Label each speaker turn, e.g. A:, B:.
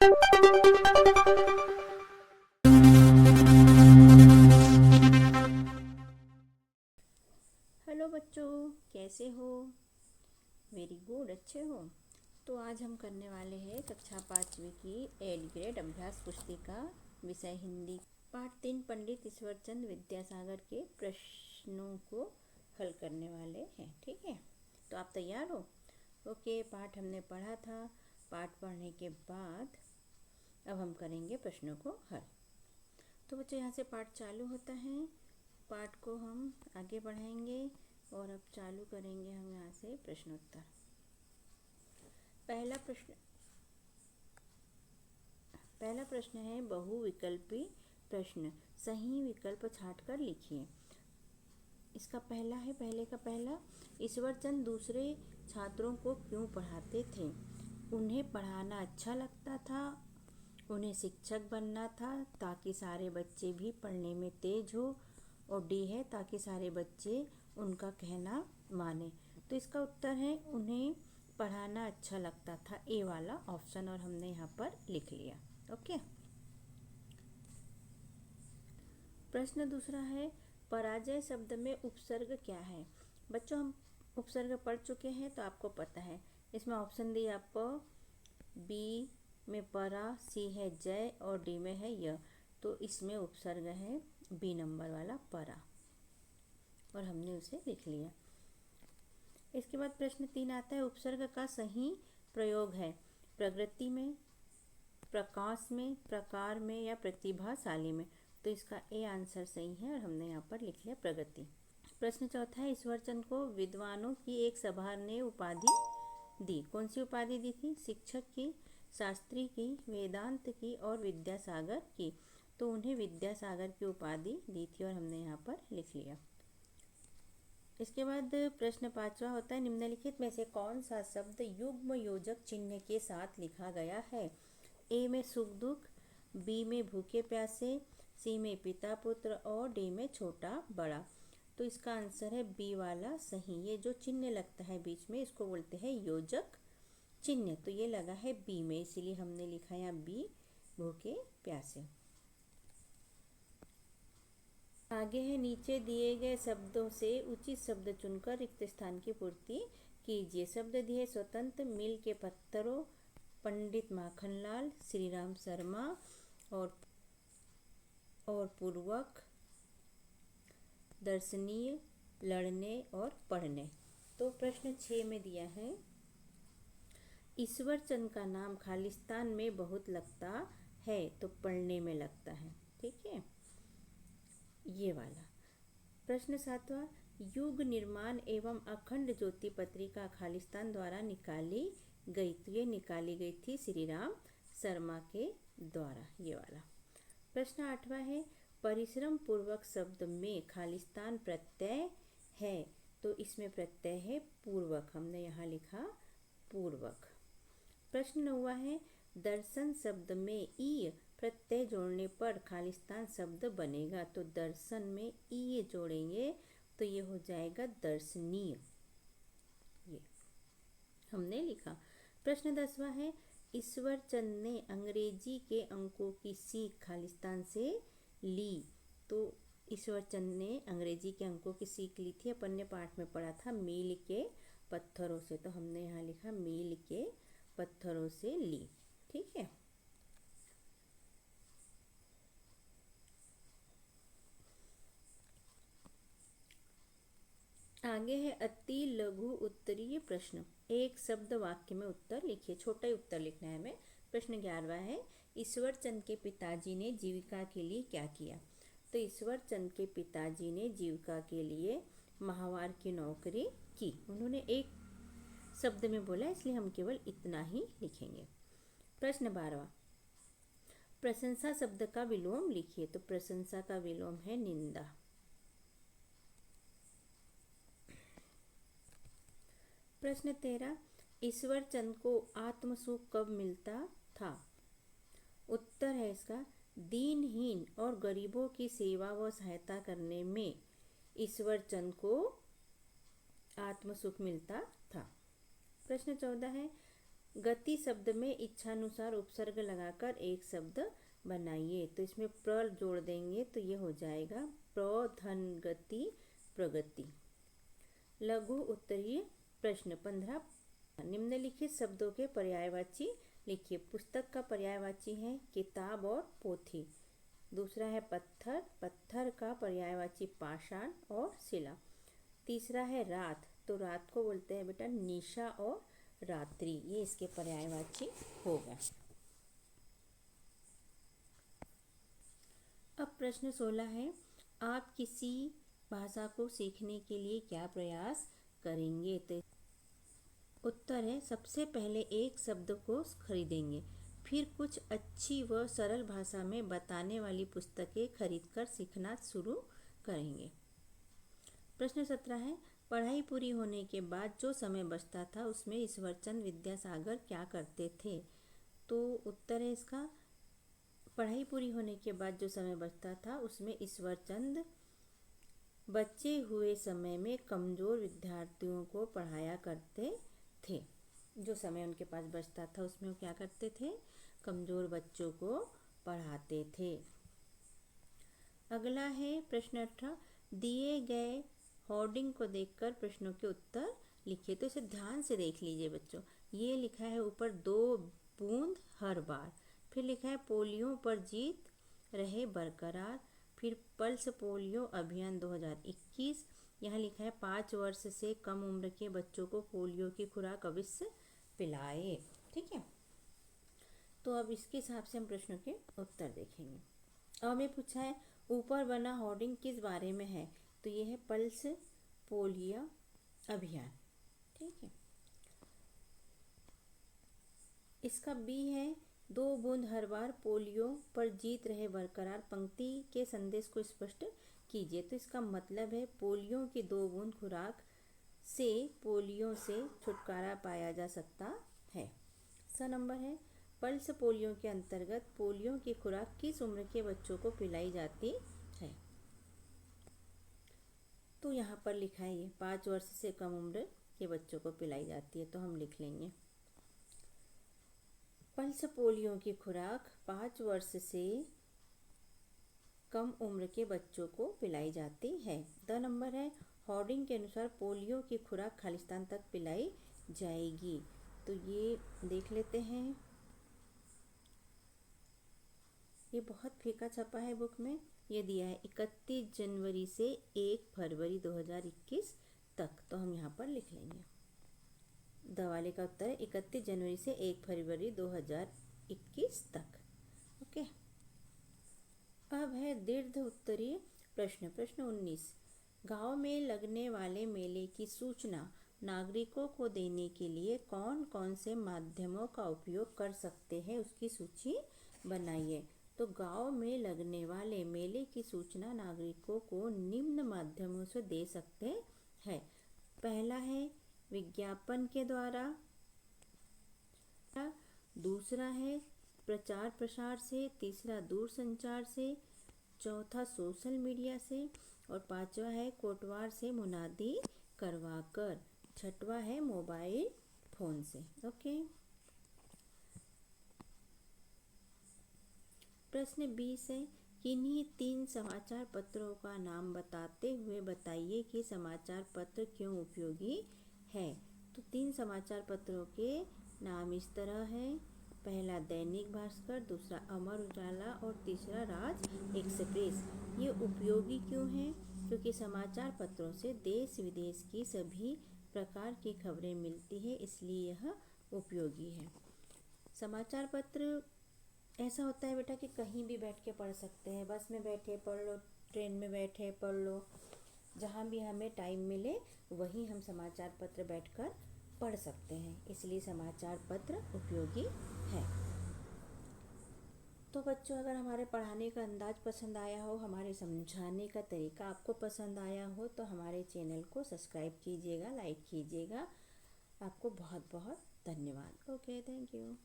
A: Hello बच्चों, कैसे हो? वेरी गुड, अच्छे हो। तो आज हम करने वाले हैं कक्षा 5वीं की 8th ग्रेड अभ्यास पुस्तिका विषय हिंदी पाठ 3 पंडित ईश्वर चंद विद्यासागर के प्रश्नों को हल करने वाले हैं। ठीक है, तो आप तैयार हो? ओके, पाठ हमने पढ़ा था। पाठ पढ़ने के बाद अब हम करेंगे प्रश्नों को हल। तो बच्चों, यहाँ से पाठ चालू होता है। पाठ को हम आगे बढ़ाएंगे और अब चालू करेंगे हम यहाँ से प्रश्नोत्तर। पहला प्रश्न है बहुविकल्पी प्रश्न। सही विकल्प छांटकर लिखिए। इसका पहले का पहला, ईश्वर चंद दूसरे छात्रों को क्यों पढ़ाते थे? उन्हें पढ़ाना अच्छा लगता था। उन्हें शिक्षक बनना था ताकि सारे बच्चे भी पढ़ने में तेज हो। और डी है ताकि सारे बच्चे उनका कहना माने। तो इसका उत्तर है उन्हें पढ़ाना अच्छा लगता था, ए वाला ऑप्शन, और हमने यहाँ पर लिख लिया। ओके। प्रश्न दूसरा है पराजय शब्द में उपसर्ग क्या है? बच्चों, हम उपसर्ग पढ़ चुके हैं तो आपको पता है। इसमें ऑप्शन दी आपको, बी में परा, सी है जय और डी में है य। तो इसमें उपसर्ग है बी नंबर वाला परा, और हमने उसे लिख लिया। इसके बाद प्रश्न 3 आता है उपसर्ग का सही प्रयोग है प्रकृति में, प्रकाश में, प्रकार में या प्रतिभाशाली में। तो इसका ए आंसर सही है और हमने यहाँ पर लिख लिया प्रगति। प्रश्न चौथा है ईश्वरचंद को विद्वानों की एक सभा ने उपाधि दी। कौन सी उपाधि दी थी? शिक्षक की, शास्त्री की, वेदांत की और विद्यासागर की। तो उन्हें विद्यासागर की उपाधि दी थी और हमने यहाँ पर लिख लिया। इसके बाद प्रश्न 5वां होता है निम्नलिखित में से कौन सा शब्द युग्म योजक चिन्ह के साथ लिखा गया है? ए में सुख दुख, बी में भूखे प्यासे, सी में पिता पुत्र और डी में छोटा बड़ा। तो इसका आंसर है बी वाला सही। ये जो चिन्ह लगता है बीच में, इसको बोलते हैं योजक चिन्ह। तो ये लगा है बी में, इसीलिए हमने लिखा यहाँ बी, भूखे प्यासे। आगे है नीचे दिए गए शब्दों से उचित शब्द चुनकर रिक्त स्थान की पूर्ति कीजिए। शब्द दिए स्वतंत्र, मिल के पत्थरों, पंडित माखनलाल, श्री राम शर्मा और पूर्वक, दर्शनीय, लड़ने और पढ़ने। तो प्रश्न 6 में दिया है ईश्वर चंद का नाम खालिस्तान में बहुत लगता है, तो पढ़ने में लगता है। ठीक है, ये वाला। प्रश्न 7वां युग निर्माण एवं अखंड ज्योति पत्रिका खालिस्तान द्वारा निकाली गई। तो ये निकाली गई थी श्री राम शर्मा के द्वारा, ये वाला। प्रश्न 8वां है परिश्रम पूर्वक शब्द में खालिस्तान प्रत्यय है। तो इसमें प्रत्यय है पूर्वक, हमने यहाँ लिखा पूर्वक। प्रश्न 9वां है दर्शन शब्द में ई प्रत्यय जोड़ने पर खालिस्तान शब्द बनेगा। तो दर्शन में ई जोड़ेंगे तो ये हो जाएगा दर्शनीय, ये हमने लिखा। प्रश्न 10वां है ईश्वर चंद ने अंग्रेजी के अंकों की सीख खालिस्तान से ली। तो ईश्वर चंद ने अंग्रेजी के अंकों की सीख ली थी, अपन ने पाठ में पढ़ा था मील के पत्थरों से। तो हमने यहाँ लिखा मील के पत्थरों से ली। ठीक है, आगे है अति लघु उत्तरीय प्रश्न। एक शब्द वाक्य में उत्तर लिखिए। छोटा ही उत्तर लिखना है हमें। प्रश्न 11वां है ईश्वर चंद के पिताजी ने जीविका के लिए क्या किया? तो ईश्वर चंद के पिताजी ने जीविका के लिए माहवार की नौकरी की। उन्होंने एक शब्द में बोला, इसलिए हम केवल इतना ही लिखेंगे। प्रश्न 12वां प्रशंसा शब्द का विलोम लिखिए। तो प्रशंसा का विलोम है निंदा। प्रश्न 13 ईश्वर चंद को आत्मसुख कब मिलता था? उत्तर है इसका दीनहीन और गरीबों की सेवा व सहायता करने में ईश्वर चंद को आत्मसुख मिलता था। प्रश्न 14 है गति शब्द में इच्छानुसार उपसर्ग लगाकर एक शब्द बनाइए। तो इसमें प्र जोड़ देंगे तो ये हो जाएगा प्रधन गति प्रगति। लघु उत्तरीय प्रश्न 15। निम्नलिखित शब्दों के पर्यायवाची लिखिए। पुस्तक का पर्यायवाची है किताब और पोथी। दूसरा है पत्थर, पत्थर का पर्यायवाची पाषाण और शिला। तीसरा है रात, तो रात को बोलते हैं बेटा निशा और रात्रि, ये इसके पर्यायवाची होगा। अब प्रश्न 16 है, आप किसी भाषा को सीखने के लिए क्या प्रयास करेंगे? तो उत्तर है सबसे पहले एक शब्द को खरीदेंगे, फिर कुछ अच्छी व सरल भाषा में बताने वाली पुस्तकें खरीदकर सीखना शुरू करेंगे। प्रश्न 17 है, पढ़ाई पूरी होने के बाद जो समय बचता था उसमें ईश्वरचंद विद्यासागर क्या करते थे? तो उत्तर है इसका, पढ़ाई पूरी होने के बाद जो समय बचता था उसमें ईश्वरचंद बचे हुए समय में कमज़ोर विद्यार्थियों को पढ़ाया करते थे। जो समय उनके पास बचता था उसमें वो क्या करते थे? कमज़ोर बच्चों को पढ़ाते थे। अगला है प्रश्न 18, दिए गए होर्डिंग को देखकर प्रश्नों के उत्तर लिखिए। तो इसे ध्यान से देख लीजिए बच्चों। ये लिखा है ऊपर 2 बूंद हर बार, फिर लिखा है पोलियो पर जीत रहे बरकरार, फिर पल्स पोलियो अभियान 2021, यहाँ लिखा है 5 वर्ष से कम उम्र के बच्चों को पोलियो की खुराक अवश्य पिलाए। ठीक है, तो अब इसके हिसाब से हम प्रश्नों के उत्तर देखेंगे। अब हमें पूछा है ऊपर बना होर्डिंग किस बारे में है? तो ये है पल्स पोलियो अभियान। ठीक है, इसका बी है 2 बूंद हर बार पोलियो पर जीत रहे बरकरार, पंक्ति के संदेश को स्पष्ट कीजिए। तो इसका मतलब है पोलियो की 2 बूंद खुराक से पोलियो से छुटकारा पाया जा सकता है। सा नंबर है पल्स पोलियो के अंतर्गत पोलियो की खुराक किस उम्र के बच्चों को पिलाई जाती है? तो यहाँ पर लिखा है ये 5 वर्ष से कम उम्र के बच्चों को पिलाई जाती है, तो हम लिख लेंगे पल्स पोलियो की खुराक 5 वर्ष से कम उम्र के बच्चों को पिलाई जाती है। द नंबर है होर्डिंग के अनुसार पोलियो की खुराक खालिस्तान तक पिलाई जाएगी। तो ये देख लेते हैं, ये बहुत फीका छपा है बुक में। ये दिया है 31 जनवरी से 1 फरवरी 2021 तक, तो हम यहाँ पर लिख लेंगे दवाले का उत्तर है 31 जनवरी से 1 फरवरी 2021 तक। ओके, अब है दीर्घ उत्तरीय प्रश्न। प्रश्न 19, गांव में लगने वाले मेले की सूचना नागरिकों को देने के लिए कौन कौन से माध्यमों का उपयोग कर सकते हैं, उसकी सूची बनाइए। तो गांव में लगने वाले मेले की सूचना नागरिकों को निम्न माध्यमों से दे सकते हैं। पहला है विज्ञापन के द्वारा, दूसरा है प्रचार प्रसार से, तीसरा दूरसंचार से, चौथा सोशल मीडिया से, और पांचवा है कोटवार से मुनादी करवाकर, छठवा है मोबाइल फोन से। ओके, प्रश्न 20 है किन्हीं 3 समाचार पत्रों का नाम बताते हुए बताइए कि समाचार पत्र क्यों उपयोगी है। तो 3 समाचार पत्रों के नाम इस तरह है, पहला दैनिक भास्कर, दूसरा अमर उजाला और तीसरा राज एक्सप्रेस। ये उपयोगी क्यों है? क्योंकि समाचार पत्रों से देश विदेश की सभी प्रकार की खबरें मिलती है, इसलिए यह उपयोगी है। समाचार पत्र ऐसा होता है बेटा कि कहीं भी बैठ के पढ़ सकते हैं, बस में बैठे पढ़ लो, ट्रेन में बैठे पढ़ लो, जहाँ भी हमें टाइम मिले वहीं हम समाचार पत्र बैठकर पढ़ सकते हैं, इसलिए समाचार पत्र उपयोगी है। तो बच्चों, अगर हमारे पढ़ाने का अंदाज पसंद आया हो, हमारे समझाने का तरीका आपको पसंद आया हो, तो हमारे चैनल को सब्सक्राइब कीजिएगा, लाइक कीजिएगा। आपको बहुत बहुत धन्यवाद। Okay, thank you.